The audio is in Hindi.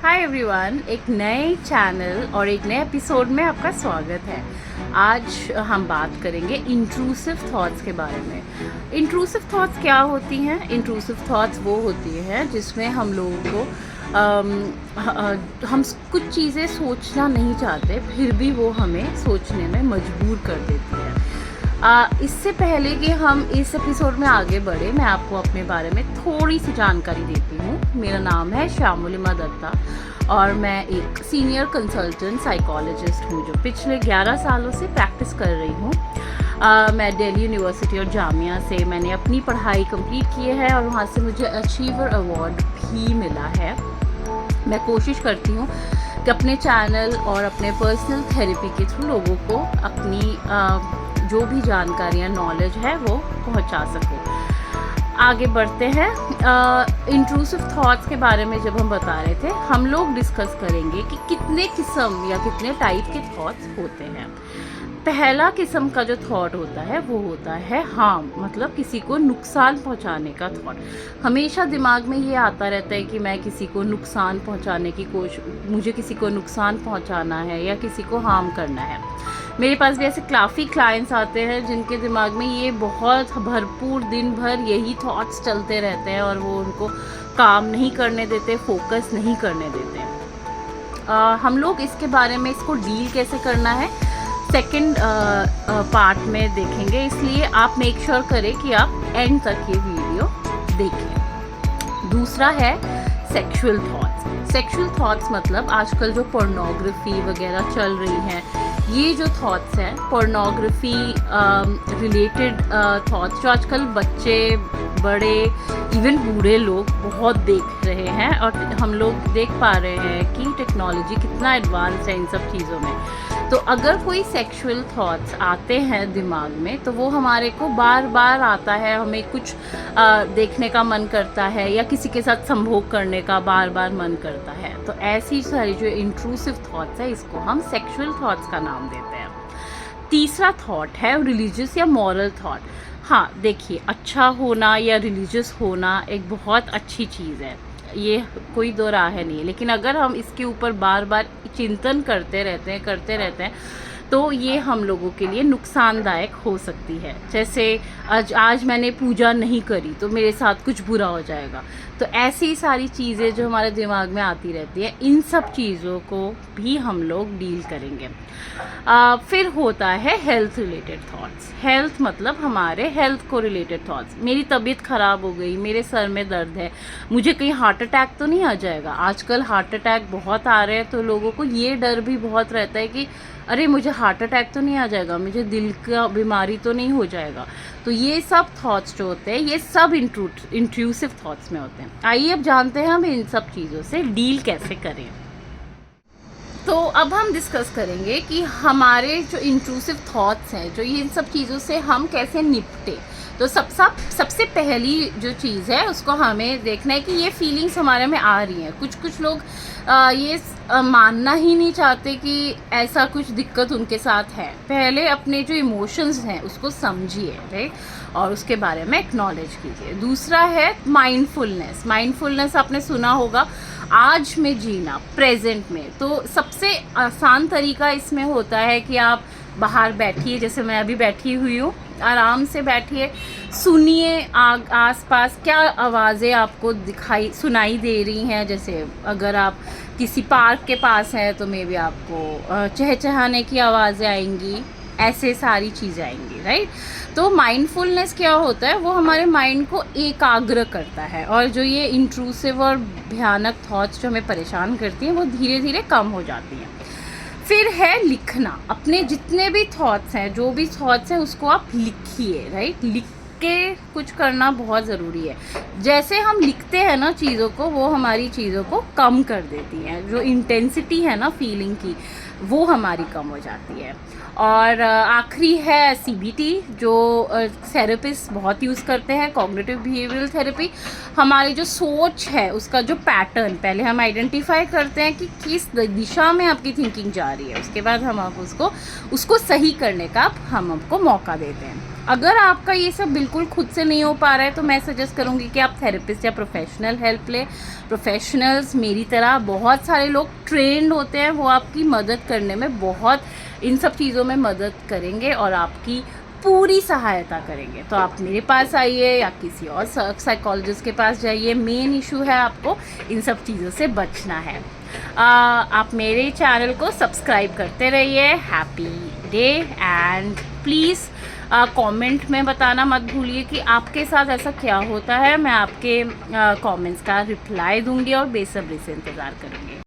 हाय एवरीवन, एक नए चैनल और एक नए एपिसोड में आपका स्वागत है। आज हम बात करेंगे इंट्रूसिव थॉट्स के बारे में। इंट्रूसिव थॉट्स क्या होती हैं? इंट्रूसिव थॉट्स वो होती हैं जिसमें हम लोगों को हम कुछ चीज़ें सोचना नहीं चाहते, फिर भी वो हमें सोचने में मजबूर कर देती है। इससे पहले कि हम इस एपिसोड में आगे बढ़े, मैं आपको अपने बारे में थोड़ी सी जानकारी देती हूँ। मेरा नाम है श्यामुलिमा दत्ता और मैं एक सीनियर कंसल्टेंट साइकोलॉजिस्ट हूँ जो पिछले 11 सालों से प्रैक्टिस कर रही हूँ। मैं दिल्ली यूनिवर्सिटी और जामिया से मैंने अपनी पढ़ाई कंप्लीट की है और वहाँ से मुझे अचीवर अवार्ड भी मिला है। मैं कोशिश करती हूँ कि अपने चैनल और अपने पर्सनल थेरेपी के थ्रू लोगों को अपनी जो भी जानकारियाँ, नॉलेज है वो पहुँचा सकूँ। आगे बढ़ते हैं। इंट्रूसिव थॉट्स के बारे में जब हम बता रहे थे, हम लोग डिस्कस करेंगे कि कितने किस्म या कितने टाइप के थॉट्स होते हैं। पहला किस्म का जो थॉट होता है वो होता है हार्म, मतलब किसी को नुकसान पहुंचाने का थॉट। हमेशा दिमाग में ये आता रहता है कि मैं किसी को नुकसान पहुंचाने की मुझे किसी को नुकसान पहुंचाना है या किसी को हार्म करना है। मेरे पास भी ऐसे काफ़ी क्लाइंट्स आते हैं जिनके दिमाग में ये बहुत भरपूर दिन भर यही थॉट्स चलते रहते हैं और वो उनको काम नहीं करने देते, फोकस नहीं करने देते। हम लोग इसके बारे में इसको डील कैसे करना है सेकंड पार्ट में देखेंगे, इसलिए आप मेक श्योर करें कि आप एंड तक ये वीडियो देखें। दूसरा है सेक्सुअल थॉट्स। सेक्सुअल थॉट्स मतलब आजकल जो पोर्नोग्राफी वगैरह चल रही हैं, ये जो थॉट्स हैं पोर्नोग्राफी रिलेटेड थॉट्स, जो आजकल बच्चे, बड़े, इवन बूढ़े लोग बहुत देख रहे हैं और हम लोग देख पा रहे हैं कि टेक्नोलॉजी कितना एडवांस है इन सब चीज़ों में। तो अगर कोई सेक्सुअल थॉट्स आते हैं दिमाग में तो वो हमारे को बार बार आता है, हमें कुछ देखने का मन करता है या किसी के साथ संभोग करने का बार बार मन करता है। तो ऐसी सारी जो इंट्रूसिव थॉट्स है, इसको हम सेक्सुअल थॉट्स का नाम देते हैं। तीसरा थॉट है रिलीजियस या मॉरल थॉट। हाँ, देखिए, अच्छा होना या रिलीजियस होना एक बहुत अच्छी चीज़ है, ये कोई दो राह नहीं है, लेकिन अगर हम इसके ऊपर बार बार चिंतन करते रहते हैं तो ये हम लोगों के लिए नुकसानदायक हो सकती है। जैसे आज मैंने पूजा नहीं करी तो मेरे साथ कुछ बुरा हो जाएगा। तो ऐसी सारी चीज़ें जो हमारे दिमाग में आती रहती है, इन सब चीज़ों को भी हम लोग डील करेंगे। फिर होता है हेल्थ रिलेटेड थॉट्स। हेल्थ मतलब हमारे हेल्थ को रिलेटेड थॉट्स। मेरी तबीयत ख़राब हो गई, मेरे सर में दर्द है, मुझे कहीं हार्ट अटैक तो नहीं आ जाएगा। आजकल हार्ट अटैक बहुत आ रहे हैं, तो लोगों को ये डर भी बहुत रहता है कि अरे मुझे हार्ट अटैक तो नहीं आ जाएगा, मुझे दिल का बीमारी तो नहीं हो जाएगा। तो ये सब थॉट्स जो होते हैं, ये सब इंट्रूसिव थॉट्स में होते हैं। आइए अब जानते हैं हम इन सब चीज़ों से डील कैसे करें। तो अब हम डिस्कस करेंगे कि हमारे जो इंट्रूसिव थॉट्स हैं, जो ये इन सब चीज़ों से हम कैसे निपटे। तो सबसे पहली जो चीज़ है उसको हमें देखना है कि ये फीलिंग्स हमारे में आ रही हैं। कुछ लोग ये मानना ही नहीं चाहते कि ऐसा कुछ दिक्कत उनके साथ है। पहले अपने जो इमोशंस हैं उसको समझिए, राइट, और उसके बारे में एक्नॉलेज कीजिए। दूसरा है माइंडफुलनेस। माइंडफुलनेस आपने सुना होगा, आज में जीना, प्रेजेंट में। तो सबसे आसान तरीका इसमें होता है कि आप बाहर बैठिए, जैसे मैं अभी बैठी हुई हूँ, आराम से बैठिए, सुनिए आसपास क्या आवाज़ें आपको सुनाई दे रही हैं। जैसे अगर आप किसी पार्क के पास हैं तो मे बी आपको चहचहाने की आवाज़ें आएंगी, ऐसे सारी चीज़ें आएंगी, राइट। तो माइंडफुलनेस क्या होता है, वो हमारे माइंड को एकाग्र करता है और जो ये इंट्रूसिव और भयानक थॉट्स जो हमें परेशान करती हैं वो धीरे धीरे कम हो जाती हैं। फिर है लिखना। अपने जितने भी थॉट्स हैं, जो भी थॉट्स हैं, उसको आप लिखिए, राइट। लिख के कुछ करना बहुत ज़रूरी है। जैसे हम लिखते हैं ना चीज़ों को, वो हमारी चीज़ों को कम कर देती हैं। जो इंटेंसिटी है ना फीलिंग की, वो हमारी कम हो जाती है। और आखिरी है सीबीटी, जो थेरेपिस्ट बहुत यूज़ करते हैं, कॉग्निटिव बिहेवियरल थेरेपी। हमारी जो सोच है उसका जो पैटर्न पहले हम आइडेंटिफाई करते हैं कि किस दिशा में आपकी थिंकिंग जा रही है, उसके बाद हम आप उसको सही करने का हम आपको मौका देते हैं। अगर आपका ये सब बिल्कुल खुद से नहीं हो पा रहा है तो मैं सजेस्ट करूँगी कि आप थेरेपिस्ट या प्रोफेशनल हेल्प लें। प्रोफेशनल्स मेरी तरह बहुत सारे लोग ट्रेंड होते हैं, वो आपकी मदद करने में बहुत इन सब चीज़ों में मदद करेंगे और आपकी पूरी सहायता करेंगे। तो आप मेरे पास आइए या किसी और साइकोलॉजिस्ट के पास जाइए। मेन इशू है आपको इन सब चीज़ों से बचना है। आप मेरे चैनल को सब्सक्राइब करते रहिए। Happy day and please comment में बताना मत भूलिए कि आपके साथ ऐसा क्या होता है। मैं आपके कमेंट्स का रिप्लाई दूंगी और बेसब्री से इंतज़ार करूँगी।